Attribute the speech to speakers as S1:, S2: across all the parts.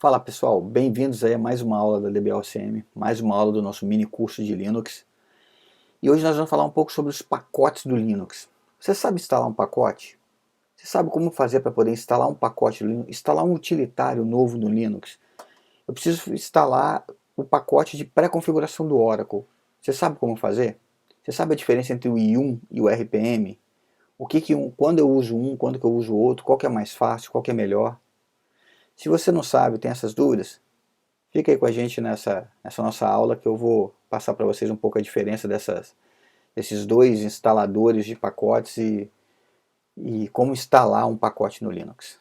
S1: Fala pessoal, bem-vindos aí a mais uma aula da DBOCM, mais uma aula do nosso mini curso de Linux. E hoje nós vamos falar um pouco sobre os pacotes do Linux. Você sabe instalar um pacote? Você sabe como fazer para poder instalar um pacote do Linux, instalar um utilitário novo no Linux? Eu preciso instalar o pacote de pré-configuração do Oracle. Você sabe como fazer? Você sabe a diferença entre o i1 e o RPM? Quando eu uso um, quando que eu uso o outro, qual que é mais fácil, qual que é melhor? Se você não sabe, tem essas dúvidas, fica aí com a gente nessa nossa aula que eu vou passar para vocês um pouco a diferença desses dois instaladores de pacotes e como instalar um pacote no Linux.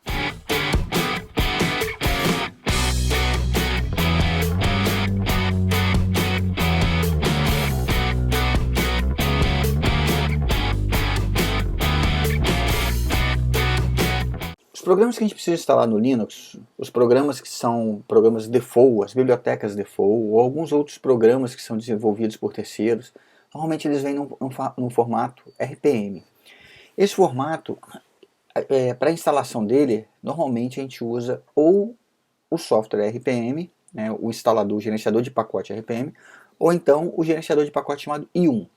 S1: Os programas que a gente precisa instalar no Linux, os programas que são programas default, as bibliotecas default, ou alguns outros programas que são desenvolvidos por terceiros, normalmente eles vêm num formato RPM. Esse formato, para a instalação dele, normalmente a gente usa ou o software RPM, né, o instalador, o gerenciador de pacote RPM, ou então o gerenciador de pacote chamado i1.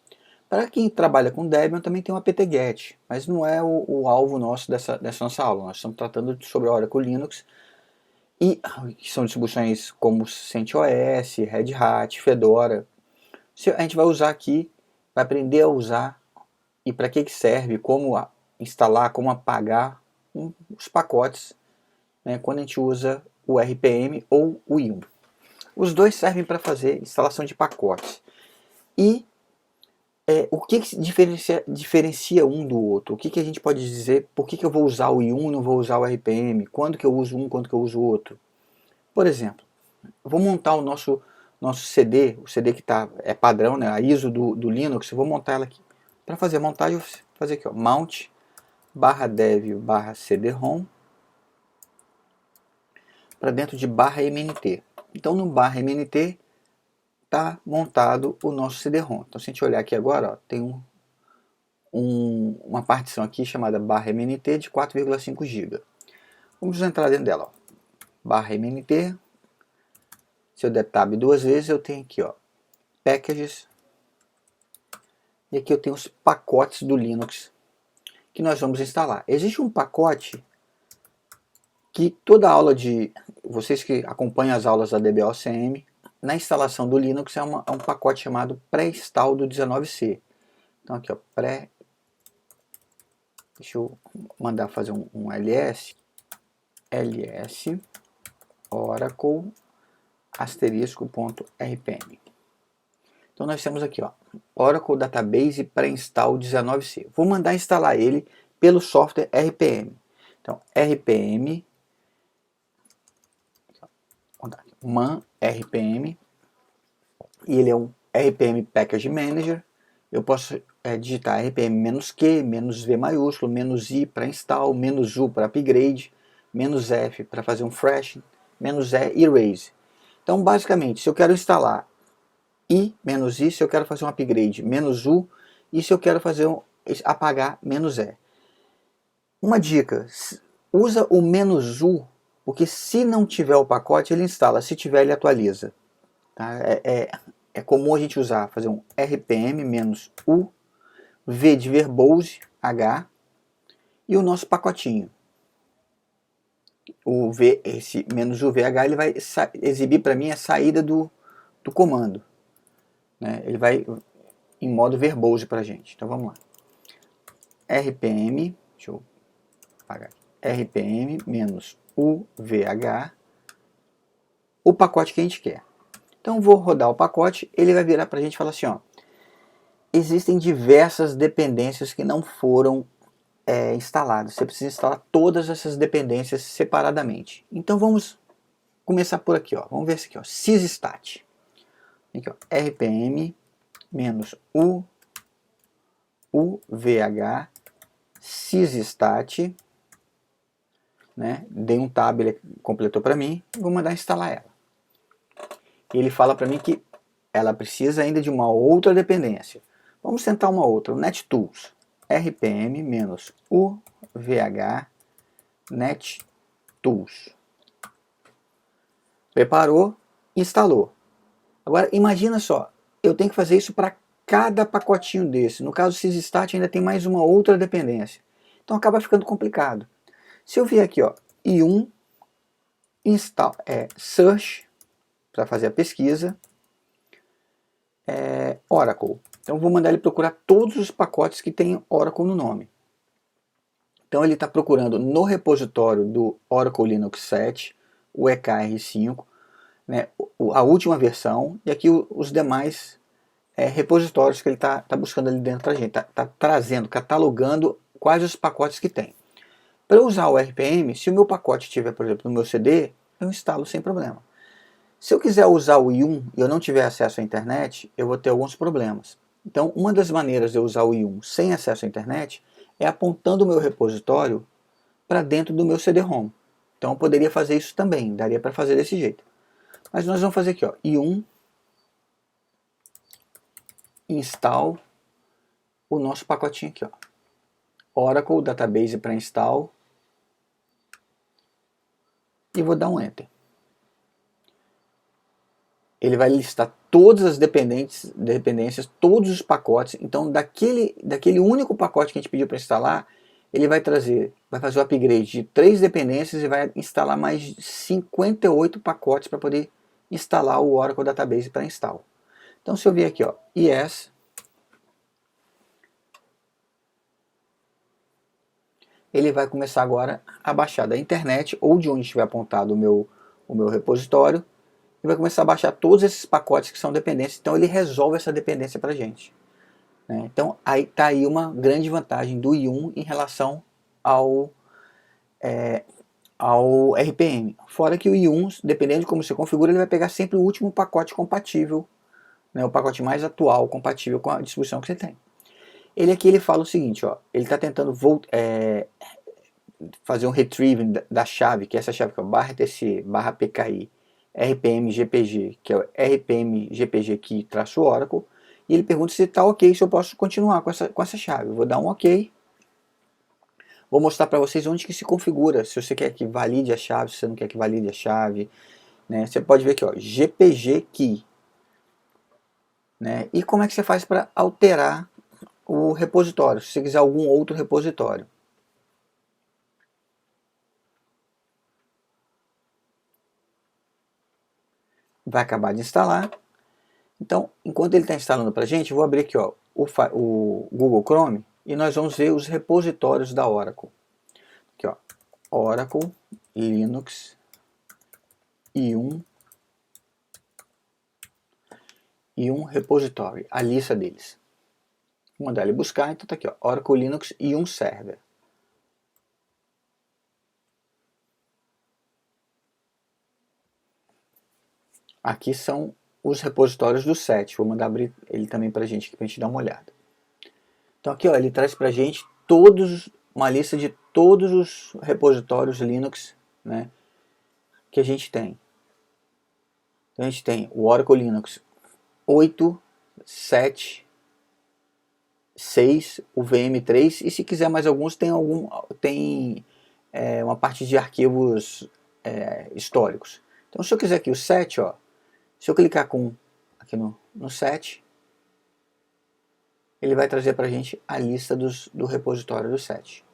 S1: Para quem trabalha com Debian também tem o apt-get, mas não é o alvo nosso dessa nossa aula. Nós estamos tratando sobre a Oracle Linux, e que são distribuições como CentOS, Red Hat, Fedora. A gente vai usar aqui, vai aprender a usar e para que serve, como instalar, como apagar os pacotes, né, quando a gente usa o RPM ou o i1. Os dois servem para fazer instalação de pacotes. E o que diferencia um do outro? O que a gente pode dizer? Por que eu vou usar o i1 e não vou usar o RPM? Quando que eu uso um, quando que eu uso o outro? Por exemplo, eu vou montar o nosso CD, o CD que é padrão, né, a ISO do Linux, eu vou montar ela aqui. Para fazer a montagem, eu vou fazer aqui, ó, mount /dev/cd-rom para dentro de /mnt. Então no /mnt está montado o nosso CD-ROM. Então se a gente olhar aqui agora, ó, tem uma partição aqui chamada /mnt de 4,5 GB. Vamos entrar dentro dela. /mnt, se eu der tab duas vezes, eu tenho aqui, ó, packages, e aqui eu tenho os pacotes do Linux que nós vamos instalar. Existe um pacote que toda aula vocês que acompanham as aulas da DBOCM, na instalação do Linux é um pacote chamado pré-install do 19C. Então aqui, ó, deixa eu mandar fazer um ls oracle *.rpm. Então nós temos aqui, ó, Oracle Database pré-install 19C. Vou mandar instalar ele pelo software RPM. Então RPM man RPM, e ele é um RPM Package Manager. Eu posso digitar RPM-Q, "-V" maiúsculo, "-I" para install, "-U" para upgrade, "-F" para fazer um fresh, "-E" erase. Então basicamente, se eu quero instalar "-I", se eu quero fazer um upgrade, "-U", e se eu quero apagar "-E". Uma dica, usa o "-U", porque se não tiver o pacote, ele instala, se tiver, ele atualiza. Tá? É comum a gente fazer um RPM-U, V de verbose, H, e o nosso pacotinho. Esse "-UVH, ele vai exibir para mim a saída do comando. Né? Ele vai em modo verbose para a gente. Então vamos lá. RPM, deixa eu apagar aqui. RPM-UVH, o pacote que a gente quer. Então vou rodar o pacote, ele vai virar para a gente e falar assim, ó, existem diversas dependências que não foram instaladas. Você precisa instalar todas essas dependências separadamente. Então vamos começar por aqui, ó. Vamos ver isso aqui, ó, sysstat. Aqui, ó, RPM-UVH sysstat, né? Dei um tab, ele completou para mim, e vou mandar instalar ela. E ele fala para mim que ela precisa ainda de uma outra dependência. Vamos tentar uma outra, o NetTools. RPM-UVH NetTools. Preparou, instalou. Agora imagina só, eu tenho que fazer isso para cada pacotinho desse. No caso do SysStat ainda tem mais uma outra dependência. Então acaba ficando complicado. Se eu vier aqui, ó, i1 install, search, para fazer a pesquisa, Oracle. Então vou mandar ele procurar todos os pacotes que tem Oracle no nome. Então ele está procurando no repositório do Oracle Linux 7, o EKR5, né, a última versão, e aqui os demais repositórios que ele está buscando ali dentro da gente. Está trazendo, catalogando quais os pacotes que tem. Para eu usar o RPM, se o meu pacote estiver, por exemplo, no meu CD, eu instalo sem problema. Se eu quiser usar o i1 e eu não tiver acesso à internet, eu vou ter alguns problemas. Então, uma das maneiras de eu usar o i1 sem acesso à internet é apontando o meu repositório para dentro do meu CD-ROM. Então, eu poderia fazer isso também, daria para fazer desse jeito. Mas nós vamos fazer aqui, ó, i1 install o nosso pacotinho aqui, ó. Oracle Database para install e vou dar um Enter. Ele vai listar todas as dependências, todos os pacotes. Então, daquele único pacote que a gente pediu para instalar, ele vai fazer o upgrade de 3 dependências e vai instalar mais 58 pacotes para poder instalar o Oracle Database para install. Então, se eu vier aqui, ó, yes, ele vai começar agora a baixar da internet ou de onde estiver apontado o meu repositório, e vai começar a baixar todos esses pacotes que são dependências. Então ele resolve essa dependência para a gente, né? Então aí está aí uma grande vantagem do i1 em relação ao RPM. Fora que o i1, dependendo de como você configura, ele vai pegar sempre o último pacote compatível, né, o pacote mais atual compatível com a distribuição que você tem. Ele aqui ele fala o seguinte, ó, ele está tentando fazer um retrieving da chave, que é essa chave que é /etc, /pki, RPM GPG, que é o RPM GPG key -Oracle, e ele pergunta se está ok, se eu posso continuar com essa chave. Eu vou dar um ok. Vou mostrar para vocês onde que se configura, se você quer que valide a chave, se você não quer que valide a chave, né? Você pode ver aqui, ó, GPG key, né? E como é que você faz para alterar o repositório, se você quiser algum outro repositório. Vai acabar de instalar. Então, enquanto ele está instalando para a gente, eu vou abrir aqui, ó, o Google Chrome e nós vamos ver os repositórios da Oracle. Aqui, ó, Oracle Linux i1 repository, a lista deles. Vou mandar ele buscar, então está aqui, ó, Oracle Linux i1 Server. Aqui são os repositórios do 7. Vou mandar abrir ele também para a gente dar uma olhada. Então aqui, ó, ele traz para a gente uma lista de todos os repositórios Linux, né, que a gente tem. Então a gente tem o Oracle Linux 8, 7, 6, o VM3 e se quiser mais alguns tem uma parte de arquivos históricos. Então se eu quiser aqui o 7, ó, se eu clicar aqui no 7, ele vai trazer para a gente a lista do repositório do 7.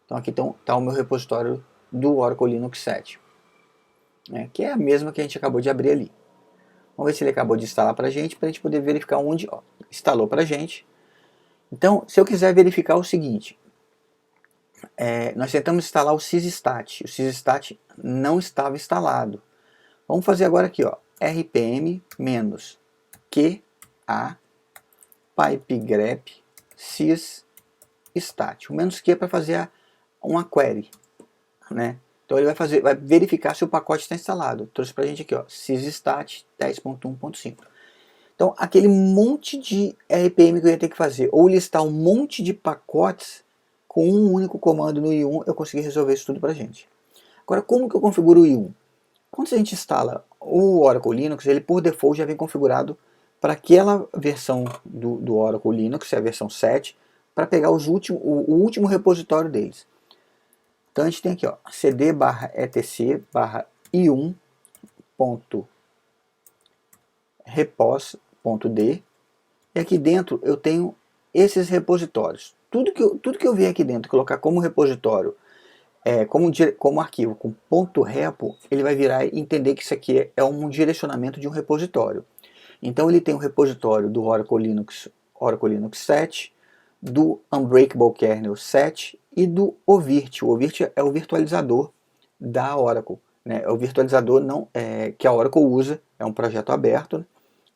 S1: Então aqui está o meu repositório do Oracle Linux 7, né, que é a mesma que a gente acabou de abrir ali. Vamos ver se ele acabou de instalar para a gente poder verificar onde instalou para a gente. Então, se eu quiser verificar o seguinte, nós tentamos instalar o SysStat. O SysStat não estava instalado. Vamos fazer agora aqui, ó, rpm-qa pipegrep sysstat. O menos que é para fazer uma query, né? Então ele vai verificar se o pacote está instalado. Trouxe para a gente aqui, ó, sysstat 10.1.5. Então aquele monte de RPM que eu ia ter que fazer, ou listar um monte de pacotes com um único comando no i1, eu consegui resolver isso tudo para a gente. Agora, como que eu configuro o i1? Quando a gente instala o Oracle Linux, ele por default já vem configurado para aquela versão do Oracle Linux, é a versão 7, para pegar o último repositório deles. Então a gente tem aqui, ó, cd/etc/i1 .repos.d, e aqui dentro eu tenho esses repositórios. Tudo que eu vier aqui dentro colocar como repositório, como arquivo com .repo, ele vai virar e entender que isso aqui é um direcionamento de um repositório. Então ele tem um repositório do Oracle Linux 7, do Unbreakable Kernel 7 e do OVIRT. O OVIRT é o virtualizador da Oracle, né? É o virtualizador que a Oracle usa, é um projeto aberto,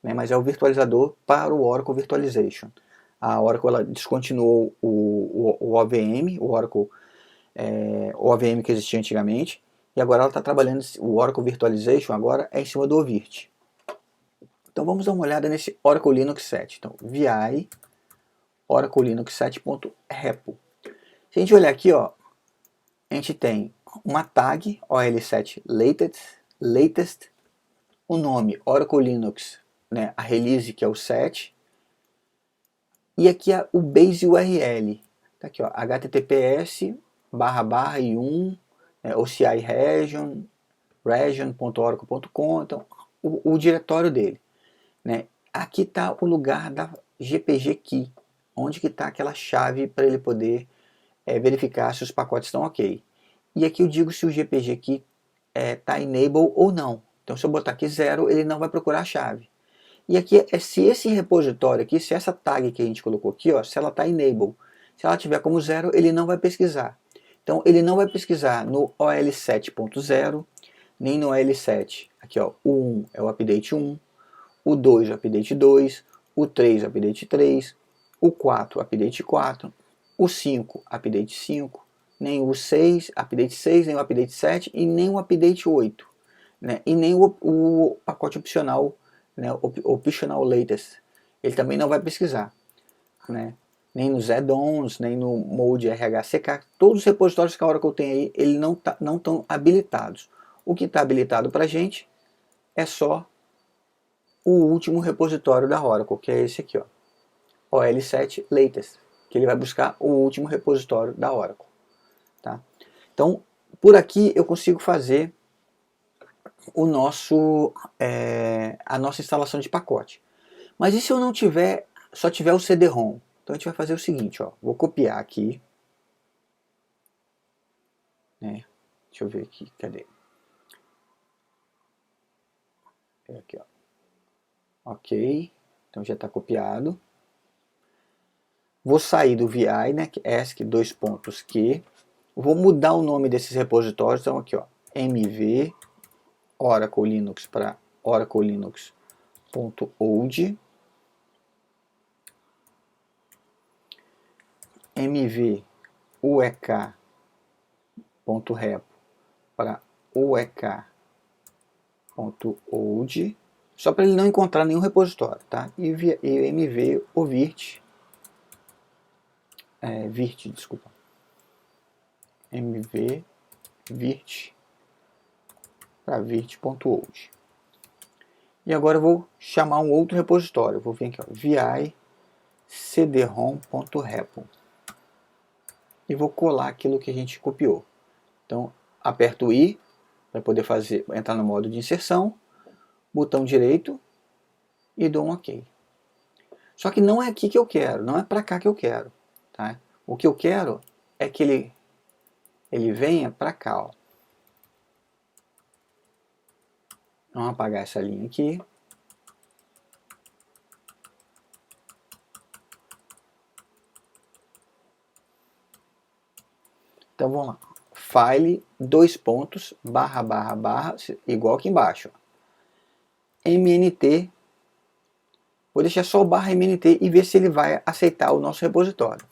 S1: né? Mas é o virtualizador para o Oracle Virtualization. A Oracle ela descontinuou o OVM, o OVM que existia antigamente, e agora ela está trabalhando, o Oracle Virtualization agora é em cima do OVIRT. Então vamos dar uma olhada nesse Oracle Linux 7. Então, vi Oracle Linux 7.repo. Se a gente olhar aqui, ó, a gente tem uma tag OL7 latest, o nome Oracle Linux, né, a release que é o 7, e aqui é o base URL. Tá aqui, ó, https://i1 OCI region.oracle.com, então o diretório dele, né? Aqui está o lugar da GPG Key, onde que está aquela chave para ele poder verificar se os pacotes estão ok. E aqui eu digo se o GPG Key está enable ou não. Então se eu botar aqui 0, ele não vai procurar a chave. E aqui é se esse repositório aqui, se essa tag que a gente colocou aqui, ó, se ela está enable. Se ela tiver como 0, ele não vai pesquisar. Então ele não vai pesquisar no OL 7.0, nem no OL 7. Aqui, ó, o 1 é o update 1, o 2 é o update 2, o 3 é o update 3, o 4 update 4, o 5 update 5, nem o 6, update 6, nem o update 7 e nem o update 8, né? E nem o pacote opcional, né? Optional latest. Ele também não vai pesquisar, né? Nem nos add-ons, nem no mode RHCK. Todos os repositórios que a Oracle tem aí, eles não estão habilitados. O que está habilitado para a gente é só o último repositório da Oracle, que é esse aqui, ó, OL7 latest, que ele vai buscar o último repositório da Oracle. Tá? Então, por aqui eu consigo fazer a nossa instalação de pacote. Mas e se eu não tiver, só tiver o CD-ROM? Então a gente vai fazer o seguinte, ó, vou copiar aqui, né? Deixa eu ver aqui, cadê? Aqui, ó. Ok, então já está copiado. Vou sair do VI, né, ESC _Q. Vou mudar o nome desses repositórios, então aqui, ó, mv Oracle Linux para Oracle Linux.old, mv uek.repo para uek.old, só para ele não encontrar nenhum repositório, tá? E mv ovirt, desculpa, mv virt para virt.old. E agora eu vou chamar um outro repositório. Vou vir aqui, ó, vi cd-rom.repo. E vou colar aquilo que a gente copiou. Então, aperto o I para poder entrar no modo de inserção, botão direito e dou um OK. Só que não é aqui que eu quero, não é para cá que eu quero. Tá? O que eu quero é que ele venha para cá. Ó. Vamos apagar essa linha aqui. Então vamos lá. File, //, igual aqui embaixo. MNT. Vou deixar só o /MNT e ver se ele vai aceitar o nosso repositório.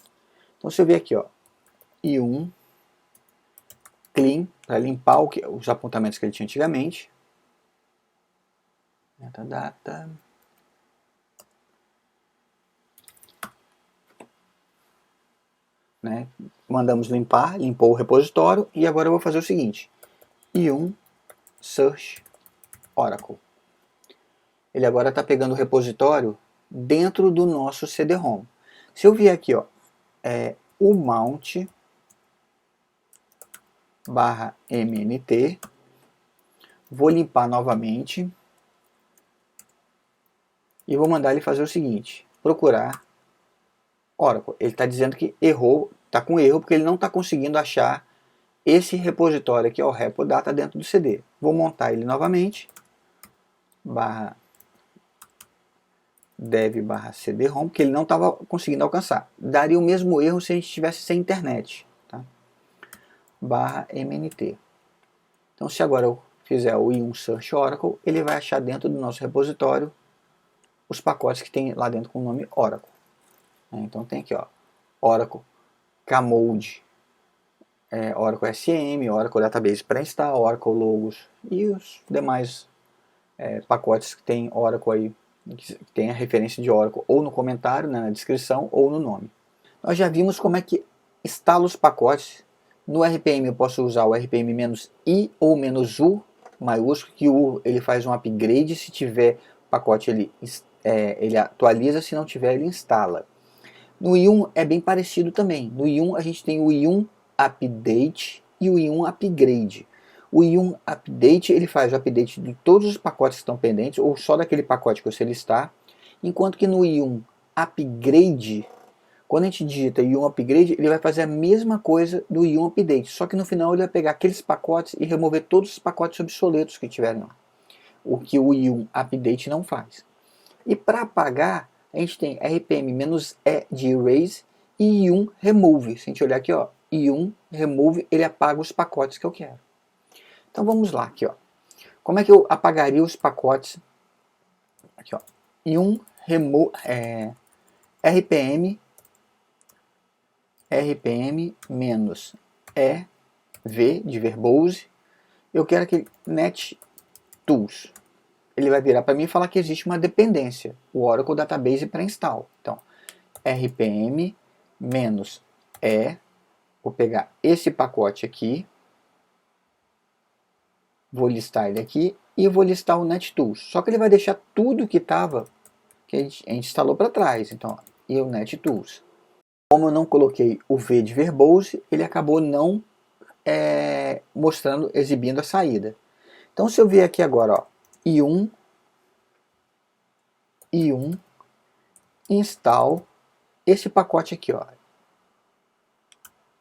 S1: Então se eu ver aqui, ó, i1 clean, para limpar os apontamentos que ele tinha antigamente. Metadata. Né? Mandamos limpar, limpou o repositório e agora eu vou fazer o seguinte: i1 search Oracle. Ele agora está pegando o repositório dentro do nosso CD-ROM. Se eu vier aqui, ó, o mount /mnt, vou limpar novamente e vou mandar ele fazer o seguinte, procurar Oracle. Ele está dizendo que errou, está com erro porque ele não está conseguindo achar esse repositório aqui, o repo data dentro do CD. Vou montar ele novamente, barra dev barra cd-rom, que ele não estava conseguindo alcançar. Daria o mesmo erro se a gente estivesse sem internet. Tá? Barra mnt. Então se agora eu fizer o i1 search Oracle, ele vai achar dentro do nosso repositório os pacotes que tem lá dentro com o nome Oracle. Então tem aqui, ó, Oracle Kmode, Oracle SM, Oracle Database Pré-install, Oracle Logos e os demais pacotes que tem Oracle aí, que tem a referência de Oracle ou no comentário, né, na descrição, ou no nome. Nós já vimos como é que instala os pacotes. No RPM eu posso usar o RPM-I ou "-U", maiúsculo, que o ele faz um upgrade, se tiver pacote ele atualiza, se não tiver ele instala. No i1 é bem parecido também. No i1 a gente tem o i1 Update e o i1 Upgrade. O i1 Update ele faz o update de todos os pacotes que estão pendentes, ou só daquele pacote que você listar, enquanto que no i1 Upgrade, quando a gente digita i1 Upgrade, ele vai fazer a mesma coisa do i1 Update, só que no final ele vai pegar aqueles pacotes e remover todos os pacotes obsoletos que tiverem lá, o que o i1 Update não faz. E para apagar, a gente tem RPM-E de Erase e i1 Remove. Se a gente olhar aqui, ó, i1 Remove, ele apaga os pacotes que eu quero. Então vamos lá, aqui, ó. Como é que eu apagaria os pacotes? Aqui, ó, i1 Remove, RPM menos EV de Verbose. Eu quero aquele Net Tools. Ele vai virar para mim e falar que existe uma dependência, o Oracle Database Pré-install. Então, RPM menos E, vou pegar esse pacote aqui, vou listar ele aqui e vou listar o NetTools. Só que ele vai deixar tudo que estava, que a gente instalou para trás. Então, e o NetTools. Como eu não coloquei o V de Verbose, ele acabou não mostrando, exibindo a saída. Então, se eu vier aqui agora, ó, i1 install esse pacote aqui, ó.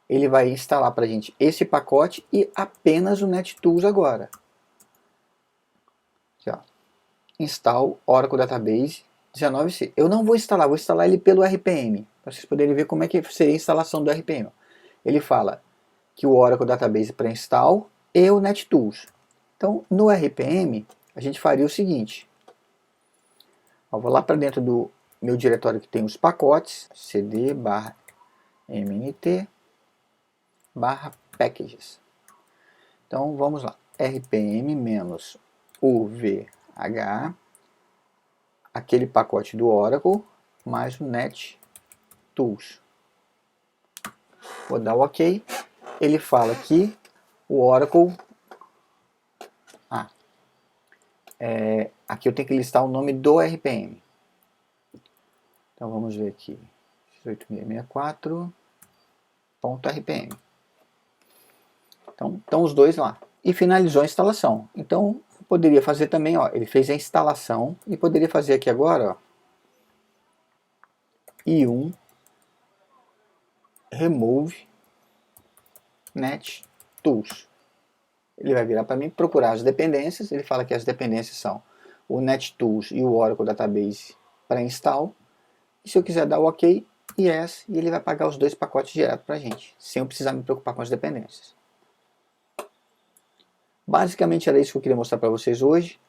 S1: Ele vai instalar para a gente esse pacote e apenas o NetTools agora. Aqui, ó. Install Oracle Database 19C. Eu não vou instalar ele pelo RPM, para vocês poderem ver como é que seria a instalação do RPM. Ele fala que o Oracle Database Pré-install e o NetTools. Então, no RPM, a gente faria o seguinte. Eu vou lá para dentro do meu diretório que tem os pacotes, cd barra mnt barra packages. Então vamos lá, rpm menos uvh, aquele pacote do Oracle, mais o NetTools. Vou dar o OK. Ele fala que o Oracle... aqui eu tenho que listar o nome do RPM. Então vamos ver aqui. 8664.rpm. Então estão os dois lá. E finalizou a instalação. Então poderia fazer também, ó, ele fez a instalação e poderia fazer aqui agora, ó, i1 remove NetTools. Ele vai virar para mim procurar as dependências. Ele fala que as dependências são o NetTools e o Oracle Database Pré-install. E se eu quiser dar o OK, yes, e ele vai pagar os dois pacotes direto para a gente, sem eu precisar me preocupar com as dependências. Basicamente era isso que eu queria mostrar para vocês hoje.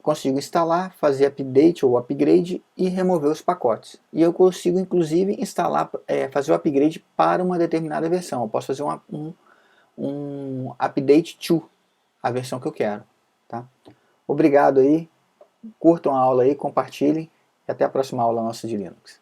S1: Consigo instalar, fazer update ou upgrade e remover os pacotes. E eu consigo inclusive instalar, fazer o upgrade para uma determinada versão. Eu posso fazer um update to a versão que eu quero. Tá? Obrigado aí, curtam a aula aí, compartilhem e até a próxima aula nossa de Linux.